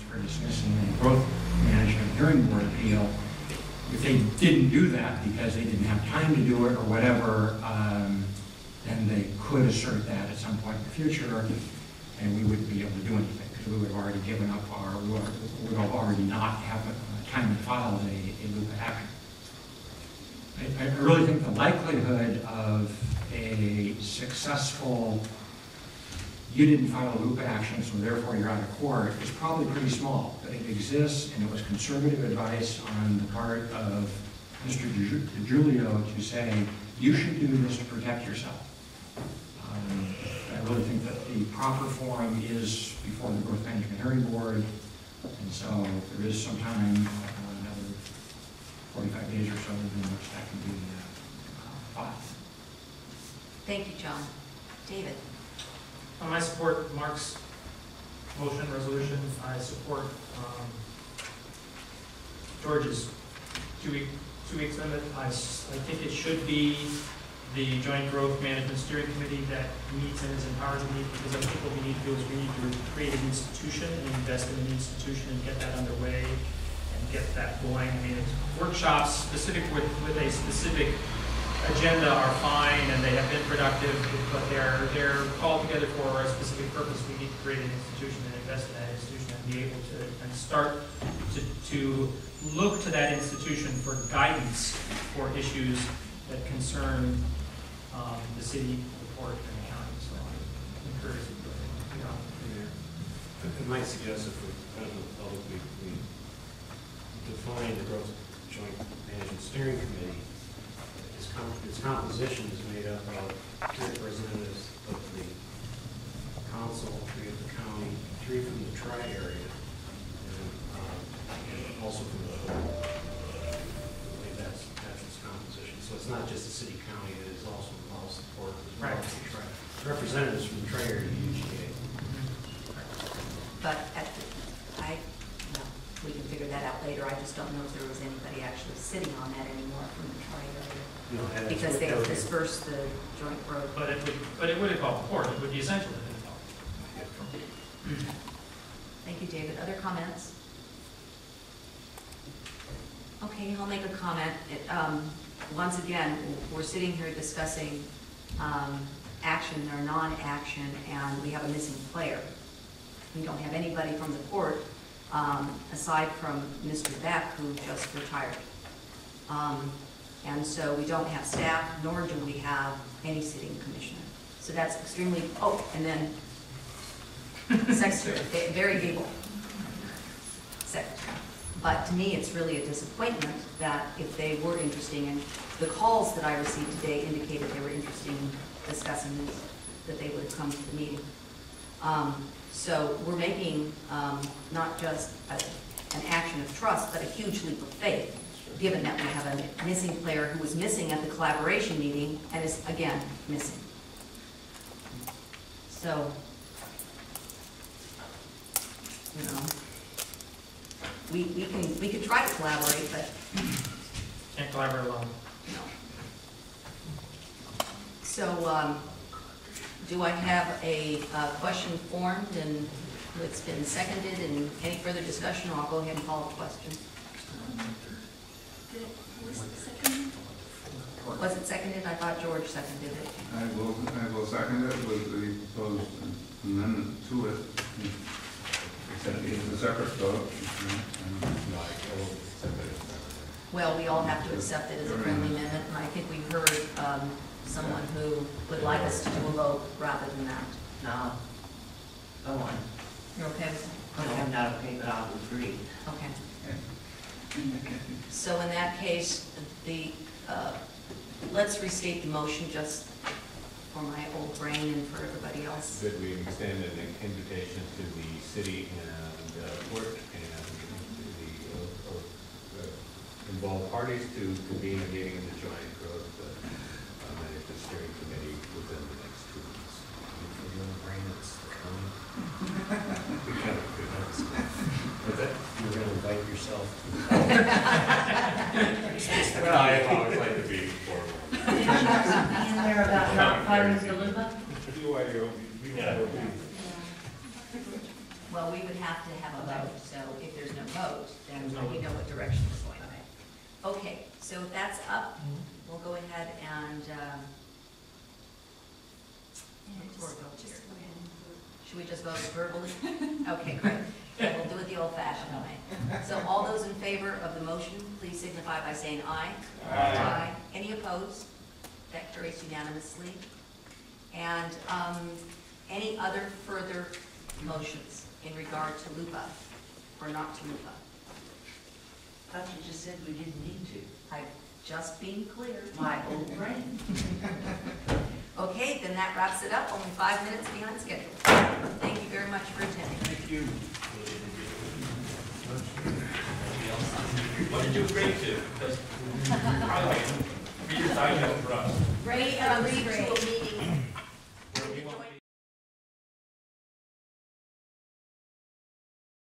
grounds for dismissing a growth management hearing board appeal. If they didn't do that because they didn't have time to do it or whatever, then they could assert that at some point in the future, and we wouldn't be able to do anything because we would have already given up our, we would have already not have time to file a LUPA action. I really think the likelihood of a successful, you didn't file a LUPA action, so therefore you're out of court, is probably pretty small. But it exists, and it was conservative advice on the part of Mr. DiGiulio to say, you should do this to protect yourself. I really think that the proper forum is before the Growth Management Hearing Board, and so there is some time, another 45 days or so, in which that can be filed. Thank you, John. David? I support Mark's motion, resolution. I support George's two weeks limit. I think it should be the Joint Growth Management Steering Committee that meets and is empowered to meet, because I think what we need to do is we need to create an institution and invest in an institution and get that underway and get that going. I mean, workshops specific with a specific agenda are fine and they have been productive, but they're called together for a specific purpose. We need to create an institution and invest in that institution and be able to and start to look to that institution for guidance for issues that concern the city, the port, and the county. So I encourage you to get on. I might suggest if we're kind of the public, we define the Growth Joint Management Steering Committee. Its composition is made up of 3 representatives of the council, 3 of the county, 3 from the tri-area, and also from the I believe that's its composition. So it's not just the city-county, it is also involves the port as well as the tri. Representatives from the tri-area UGA. But we can figure that out later. I just don't know if there was anybody actually sitting on that anymore from the tri-area. No, because they dispersed the joint growth. But it would involve the port. It would be essential to involve. Thank you, David. Other comments? Okay, I'll make a comment. Once again, we're sitting here discussing action or non-action, and we have a missing player. We don't have anybody from the port aside from Mr. Beck, who just retired. And so we don't have staff, nor do we have any sitting commissioner. So that's extremely, and then secretary, very able secretary. But to me, it's really a disappointment that if they were interested, and the calls that I received today indicated they were interested in discussing this, that they would have come to the meeting. So we're making not just an action of trust, but a huge leap of faith, given that we have a missing player who was missing at the collaboration meeting and is, again, missing. So, you know, we could try to collaborate, but can't collaborate alone. No. So, do I have a question formed and it's been seconded, and any further discussion, or I'll go ahead and call the question. Was it seconded? I thought George seconded it. I will second it with the proposed amendment to it. It's a separate vote. Well, we all have to accept it as a friendly amendment, and I think we heard someone who would like us to do a vote rather than that. No. Go on. You're okay with that? No, I'm not okay, but I'll agree. Okay. So in that case, let's restate the motion just for my old brain and for everybody else. That we extend an invitation to the city and port and the involved parties to convene a meeting of the Joint Growth Management Steering Committee within the next 2 weeks. If you're in the brain, it's coming. What's that? You're going to invite yourself. Well, I always like to be formal. In there about not filing the LUPA? BYO. Well, we would have to have a vote, so if there's no vote, then There's no we vote. know what direction it's going. Okay, so if that's up, we'll go ahead and, should we just vote verbally? Okay, great. Okay, we'll do it the old-fashioned way. So all those in favor of the motion, please signify by saying aye. Aye. Any opposed? That carries unanimously. And any other further motions in regard to LUPA or not to LUPA? Thought you just said we didn't need to. I've just been clear. My old brain. Okay, then that wraps it up, only 5 minutes behind schedule. Thank you very much for attending. Thank you. What did you agree to? Because probably, be decided for us. Ray agreed to